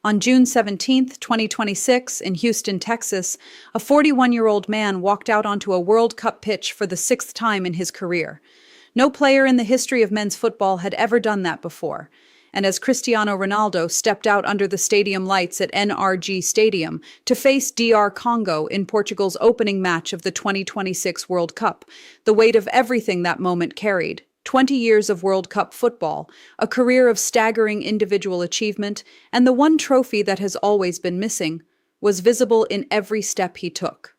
On June 17, 2026, in Houston, Texas, a 41-year-old man walked out onto a World Cup pitch for the sixth time in his career. No player in the history of men's football had ever done that before. And as Cristiano Ronaldo stepped out under the stadium lights at NRG Stadium to face DR Congo in Portugal's opening match of the 2026 World Cup, the weight of everything that moment carried, 20 years of World Cup football, a career of staggering individual achievement, and the one trophy that has always been missing, was visible in every step he took.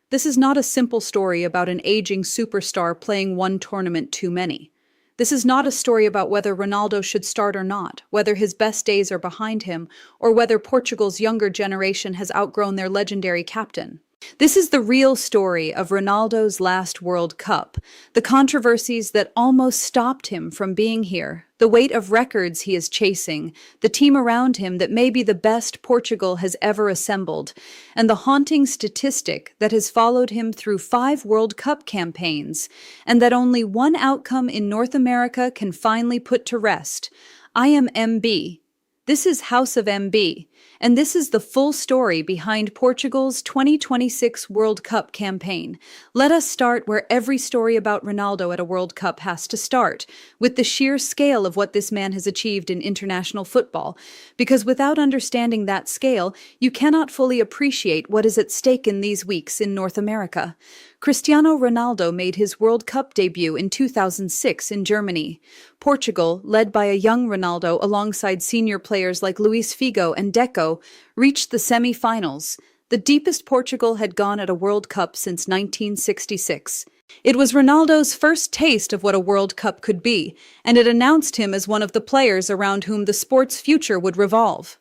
This is not a simple story about an aging superstar playing one tournament too many. This is not a story about whether Ronaldo should start or not, whether his best days are behind him, or whether Portugal's younger generation has outgrown their legendary captain. This is the real story of Ronaldo's last World Cup, the controversies that almost stopped him from being here, the weight of records he is chasing, the team around him that may be the best Portugal has ever assembled, and the haunting statistic that has followed him through 5 World Cup campaigns, and that only one outcome in North America can finally put to rest. I am MB. This is House of MB, and this is the full story behind Portugal's 2026 World Cup campaign. Let us start where every story about Ronaldo at a World Cup has to start, with the sheer scale of what this man has achieved in international football, because without understanding that scale, you cannot fully appreciate what is at stake in these weeks in North America. Cristiano Ronaldo made his World Cup debut in 2006 in Germany. Portugal, led by a young Ronaldo alongside senior players like Luis Figo and Deco, reached the semi-finals, the deepest Portugal had gone at a World Cup since 1966. It was Ronaldo's first taste of what a World Cup could be, and it announced him as one of the players around whom the sport's future would revolve.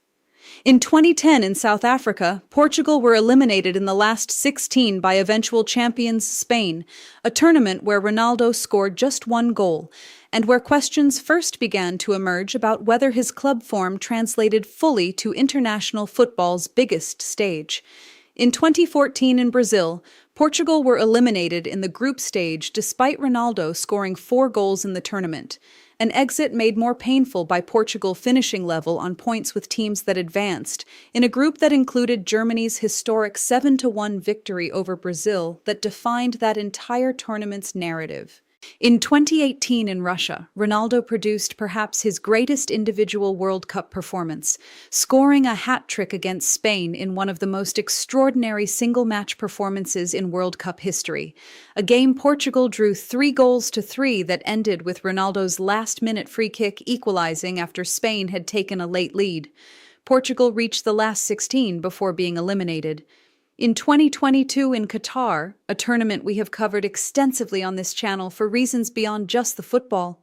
In 2010 in South Africa, Portugal were eliminated in the last 16 by eventual champions Spain, a tournament where Ronaldo scored just 1 goal, and where questions first began to emerge about whether his club form translated fully to international football's biggest stage. In 2014 in Brazil, Portugal were eliminated in the group stage despite Ronaldo scoring 4 goals in the tournament, an exit made more painful by Portugal finishing level on points with teams that advanced, in a group that included Germany's historic 7-1 victory over Brazil that defined that entire tournament's narrative. In 2018 in Russia, Ronaldo produced perhaps his greatest individual World Cup performance, scoring a hat-trick against Spain in one of the most extraordinary single-match performances in World Cup history, a game Portugal drew 3-3 that ended with Ronaldo's last-minute free kick equalizing after Spain had taken a late lead. Portugal reached the last 16 before being eliminated. In 2022 in Qatar, a tournament we have covered extensively on this channel for reasons beyond just the football,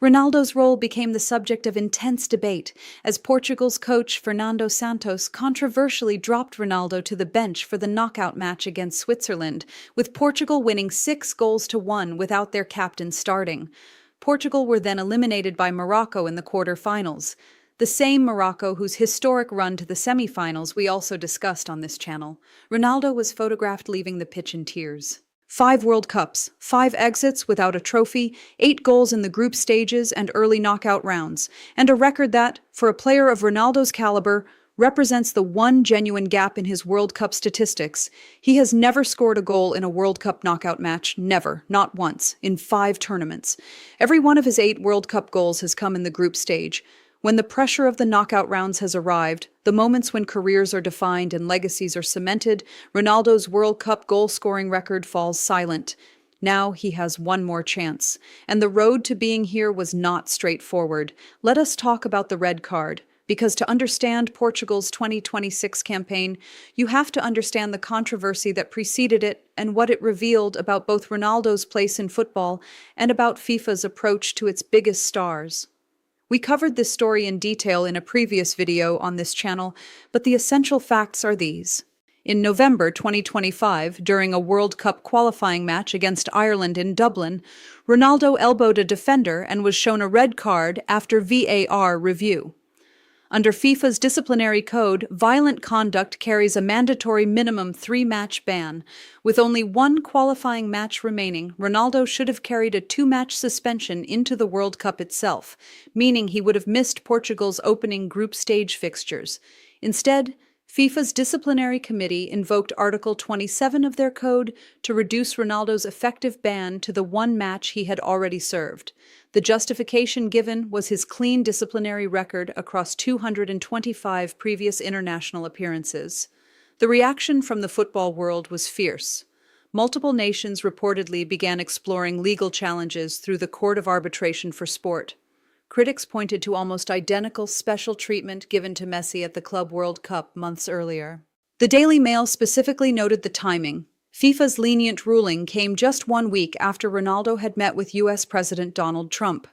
Ronaldo's role became the subject of intense debate as Portugal's coach Fernando Santos controversially dropped Ronaldo to the bench for the knockout match against Switzerland, with Portugal winning 6-1 without their captain starting. Portugal were then eliminated by Morocco in the quarter-finals. The same Morocco whose historic run to the semi-finals we also discussed on this channel. Ronaldo was photographed leaving the pitch in tears. 5 World Cups, 5 exits without a trophy, 8 goals in the group stages and early knockout rounds, and a record that, for a player of Ronaldo's caliber, represents the one genuine gap in his World Cup statistics. He has never scored a goal in a World Cup knockout match, never, not once, in 5 tournaments. Every one of his 8 World Cup goals has come in the group stage. When the pressure of the knockout rounds has arrived, the moments when careers are defined and legacies are cemented, Ronaldo's World Cup goal-scoring record falls silent. Now he has one more chance, and the road to being here was not straightforward. Let us talk about the red card, because to understand Portugal's 2026 campaign, you have to understand the controversy that preceded it and what it revealed about both Ronaldo's place in football and about FIFA's approach to its biggest stars. We covered this story in detail in a previous video on this channel, but the essential facts are these. In November 2025, during a World Cup qualifying match against Ireland in Dublin, Ronaldo elbowed a defender and was shown a red card after VAR review. Under FIFA's disciplinary code, violent conduct carries a mandatory minimum 3-match ban. With only 1 qualifying match remaining, Ronaldo should have carried a 2-match suspension into the World Cup itself, meaning he would have missed Portugal's opening group stage fixtures. Instead, FIFA's disciplinary committee invoked Article 27 of their code to reduce Ronaldo's effective ban to the one match he had already served. The justification given was his clean disciplinary record across 225 previous international appearances. The reaction from the football world was fierce. Multiple nations reportedly began exploring legal challenges through the Court of Arbitration for Sport. Critics pointed to almost identical special treatment given to Messi at the Club World Cup months earlier. The Daily Mail specifically noted the timing. FIFA's lenient ruling came just 1 week after Ronaldo had met with U.S. President Donald Trump.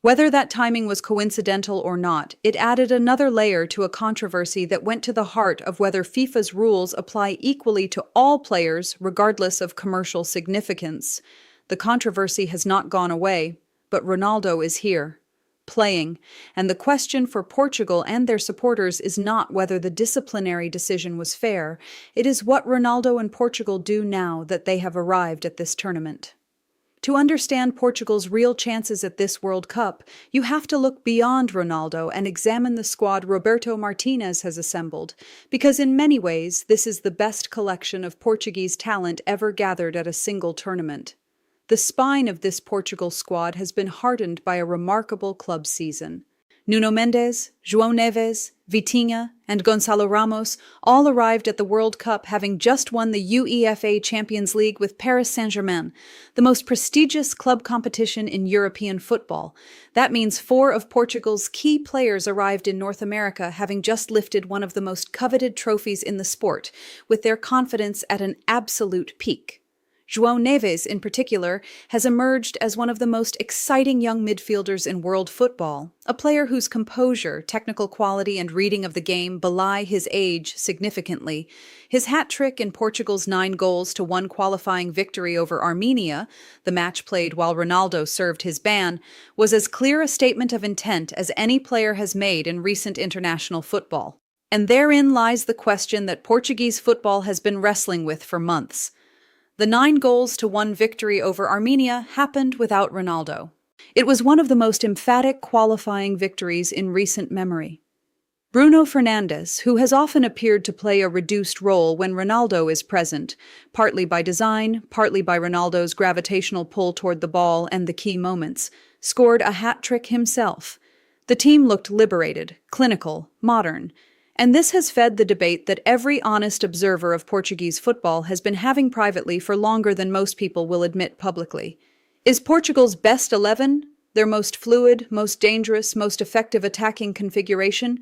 Whether that timing was coincidental or not, it added another layer to a controversy that went to the heart of whether FIFA's rules apply equally to all players, regardless of commercial significance. The controversy has not gone away, but Ronaldo is here, playing, and the question for Portugal and their supporters is not whether the disciplinary decision was fair, it is what Ronaldo and Portugal do now that they have arrived at this tournament. To understand Portugal's real chances at this World Cup, you have to look beyond Ronaldo and examine the squad Roberto Martinez has assembled, because in many ways this is the best collection of Portuguese talent ever gathered at a single tournament. The spine of this Portugal squad has been hardened by a remarkable club season. Nuno Mendes, João Neves, Vitinha, and Gonçalo Ramos all arrived at the World Cup having just won the UEFA Champions League with Paris Saint-Germain, the most prestigious club competition in European football. That means 4 of Portugal's key players arrived in North America having just lifted one of the most coveted trophies in the sport, with their confidence at an absolute peak. João Neves, in particular, has emerged as one of the most exciting young midfielders in world football, a player whose composure, technical quality, and reading of the game belie his age significantly. His hat-trick in Portugal's 9-1 qualifying victory over Armenia, the match played while Ronaldo served his ban, was as clear a statement of intent as any player has made in recent international football. And therein lies the question that Portuguese football has been wrestling with for months. The 9-1 victory over Armenia happened without Ronaldo. It was one of the most emphatic qualifying victories in recent memory. Bruno Fernandes, who has often appeared to play a reduced role when Ronaldo is present, partly by design, partly by Ronaldo's gravitational pull toward the ball and the key moments, scored a hat-trick himself. The team looked liberated, clinical, modern, and this has fed the debate that every honest observer of Portuguese football has been having privately for longer than most people will admit publicly. Is Portugal's best 11, their most fluid, most dangerous, most effective attacking configuration,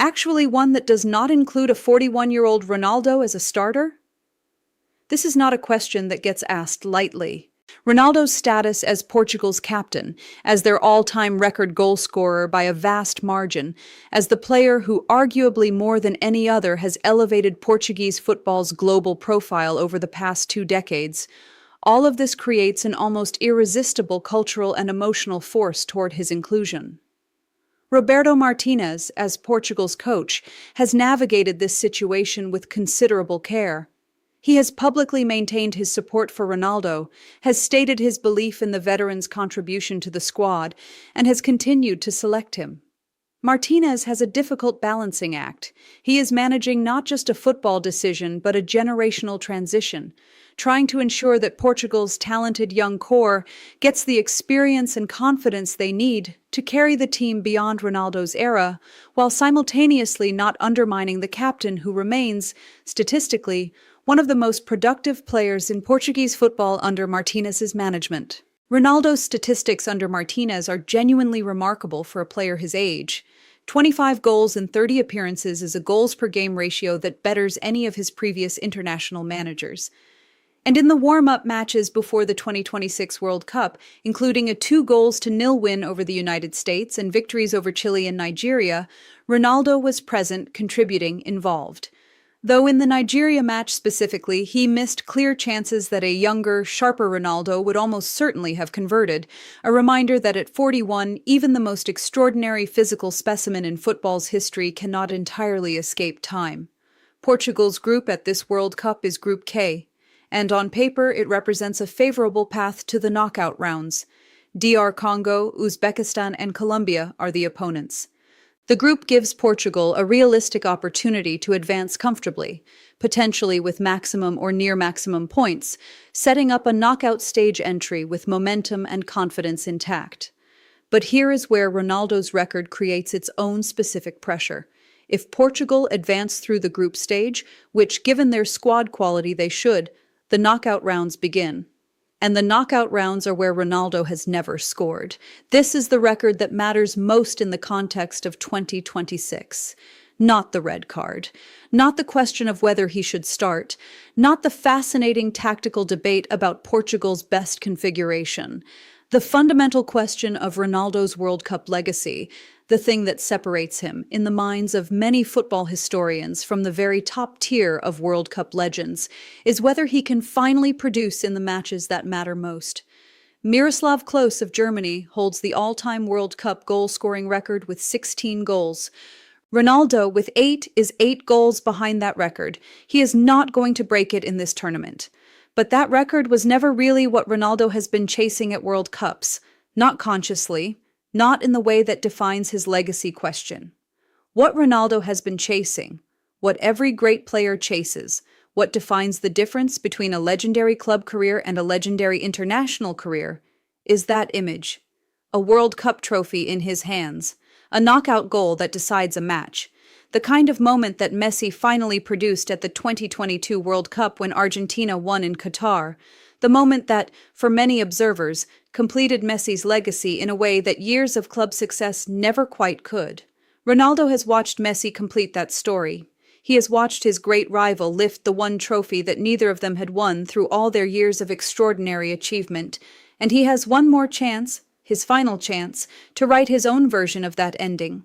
actually one that does not include a 41-year-old Ronaldo as a starter? This is not a question that gets asked lightly. Ronaldo's status as Portugal's captain, as their all-time record goal scorer by a vast margin, as the player who arguably more than any other has elevated Portuguese football's global profile over the past 2 decades, all of this creates an almost irresistible cultural and emotional force toward his inclusion. Roberto Martinez, as Portugal's coach, has navigated this situation with considerable care. He has publicly maintained his support for Ronaldo, has stated his belief in the veteran's contribution to the squad, and has continued to select him. Martinez has a difficult balancing act. He is managing not just a football decision, but a generational transition, trying to ensure that Portugal's talented young core gets the experience and confidence they need to carry the team beyond Ronaldo's era, while simultaneously not undermining the captain who remains, statistically, one of the most productive players in Portuguese football under Martinez's management. Ronaldo's statistics under Martinez are genuinely remarkable for a player his age. 25 goals in 30 appearances is a goals-per-game ratio that betters any of his previous international managers. And in the warm-up matches before the 2026 World Cup, including a 2-0 win over the United States and victories over Chile and Nigeria, Ronaldo was present, contributing, involved. Though in the Nigeria match specifically, he missed clear chances that a younger, sharper Ronaldo would almost certainly have converted, a reminder that at 41, even the most extraordinary physical specimen in football's history cannot entirely escape time. Portugal's group at this World Cup is Group K, and on paper it represents a favorable path to the knockout rounds. DR Congo, Uzbekistan, and Colombia are the opponents. The group gives Portugal a realistic opportunity to advance comfortably, potentially with maximum or near maximum points, setting up a knockout stage entry with momentum and confidence intact. But here is where Ronaldo's record creates its own specific pressure. If Portugal advance through the group stage, which given their squad quality they should, the knockout rounds begin. And the knockout rounds are where Ronaldo has never scored. This is the record that matters most in the context of 2026. Not the red card, not the question of whether he should start, not the fascinating tactical debate about Portugal's best configuration. The fundamental question of Ronaldo's World Cup legacy, the thing that separates him, in the minds of many football historians from the very top tier of World Cup legends, is whether he can finally produce in the matches that matter most. Miroslav Klose of Germany holds the all-time World Cup goal-scoring record with 16 goals. Ronaldo, with 8, is 8 goals behind that record. He is not going to break it in this tournament. But that record was never really what Ronaldo has been chasing at World Cups, not consciously, not in the way that defines his legacy question. What Ronaldo has been chasing, what every great player chases, what defines the difference between a legendary club career and a legendary international career, is that image. A World Cup trophy in his hands, a knockout goal that decides a match, the kind of moment that Messi finally produced at the 2022 World Cup when Argentina won in Qatar, the moment that, for many observers, completed Messi's legacy in a way that years of club success never quite could. Ronaldo has watched Messi complete that story. He has watched his great rival lift the one trophy that neither of them had won through all their years of extraordinary achievement, and he has one more chance, his final chance, to write his own version of that ending.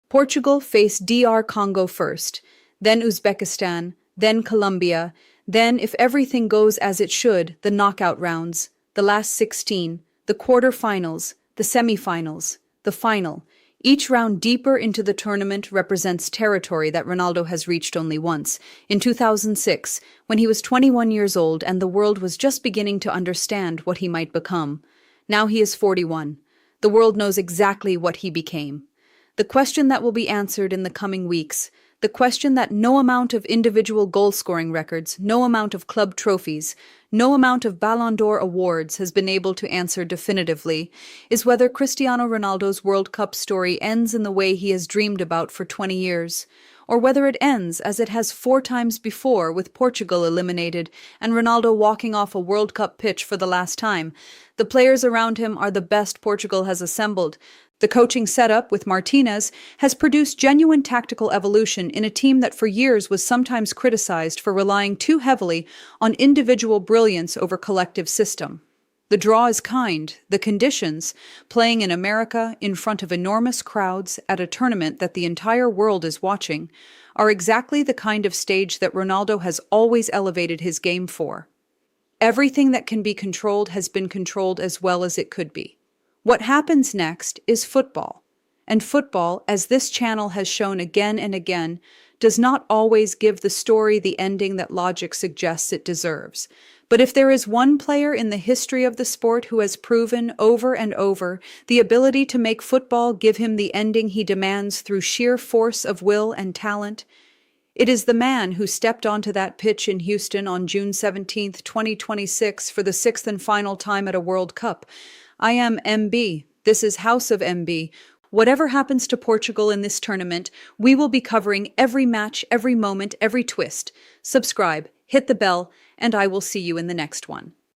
Portugal face DR Congo first, then Uzbekistan, then Colombia, then, if everything goes as it should, the knockout rounds, the last 16, the quarter-finals, the semi-finals, the final. Each round deeper into the tournament represents territory that Ronaldo has reached only once, in 2006, when he was 21 years old and the world was just beginning to understand what he might become. Now he is 41. The world knows exactly what he became. The question that will be answered in the coming weeks, the question that no amount of individual goal-scoring records, no amount of club trophies, no amount of Ballon d'Or awards has been able to answer definitively, is whether Cristiano Ronaldo's World Cup story ends in the way he has dreamed about for 20 years, or whether it ends as it has 4 times before with Portugal eliminated and Ronaldo walking off a World Cup pitch for the last time. The players around him are the best Portugal has assembled. The coaching setup with Martinez has produced genuine tactical evolution in a team that for years was sometimes criticized for relying too heavily on individual brilliance over collective system. The draw is kind, the conditions, playing in America in front of enormous crowds at a tournament that the entire world is watching, are exactly the kind of stage that Ronaldo has always elevated his game for. Everything that can be controlled has been controlled as well as it could be. What happens next is football. And football, as this channel has shown again and again, does not always give the story the ending that logic suggests it deserves. But if there is one player in the history of the sport who has proven over and over the ability to make football give him the ending he demands through sheer force of will and talent, it is the man who stepped onto that pitch in Houston on June 17, 2026 for the 6th and final time at a World Cup. I am MB. This is House of MB. Whatever happens to Portugal in this tournament, we will be covering every match, every moment, every twist. Subscribe, hit the bell, and I will see you in the next one.